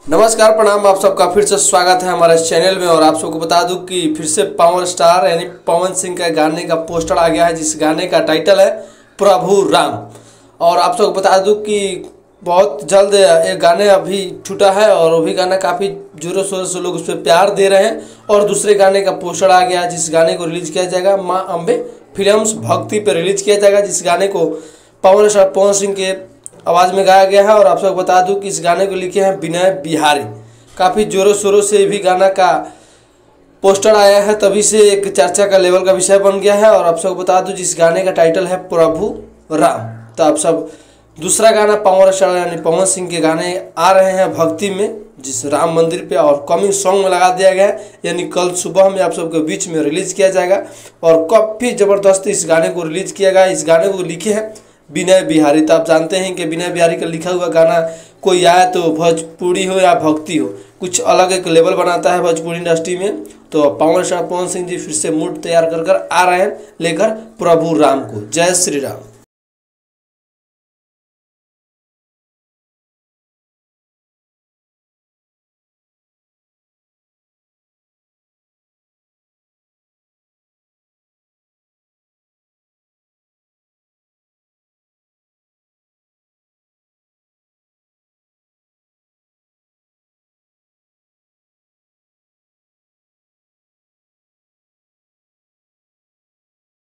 नमस्कार प्रणाम, आप सबका फिर से स्वागत है हमारे चैनल में। और आप सबको बता दूं कि फिर से पावर स्टार यानी पवन सिंह का गाने का पोस्टर आ गया है, जिस गाने का टाइटल है प्रभु राम। और आप सबको बता दूं कि बहुत जल्द एक गाने अभी छूटा है और वो भी गाना काफ़ी जोरों शोरों से लोग उस पर प्यार दे रहे हैं। और दूसरे गाने का पोस्टर आ गया है, जिस गाने को रिलीज किया जाएगा माँ अम्बे फिल्म्स भक्ति पर रिलीज किया जाएगा, जिस गाने को पवन स्टार पवन सिंह के आवाज़ में गाया गया है। और आप सबको बता दूं कि इस गाने को लिखे हैं विनय बिहारी। काफ़ी जोरों शोरों से भी गाना का पोस्टर आया है, तभी से एक चर्चा का लेवल का विषय बन गया है। और आप सबको बता दूं जिस गाने का टाइटल है प्रभु राम। तो आप सब दूसरा गाना पावर स्टार यानी पवन सिंह के गाने आ रहे हैं भक्ति में, जिस राम मंदिर पे और कमिंग सॉन्ग में लगा दिया गया है, यानी कल सुबह में आप सबके बीच में रिलीज किया जाएगा। और काफ़ी ज़बरदस्त इस गाने को रिलीज किया गया। इस गाने को लिखे हैं विनय बिहारी। तो आप जानते हैं कि विनय बिहारी का लिखा हुआ गाना कोई आए तो भोजपुरी हो या भक्ति हो, कुछ अलग एक लेवल बनाता है भोजपुरी इंडस्ट्री में। तो पावर स्टार पवन सिंह जी फिर से मूड तैयार कर आ रहे हैं लेकर प्रभु राम को। जय श्री राम।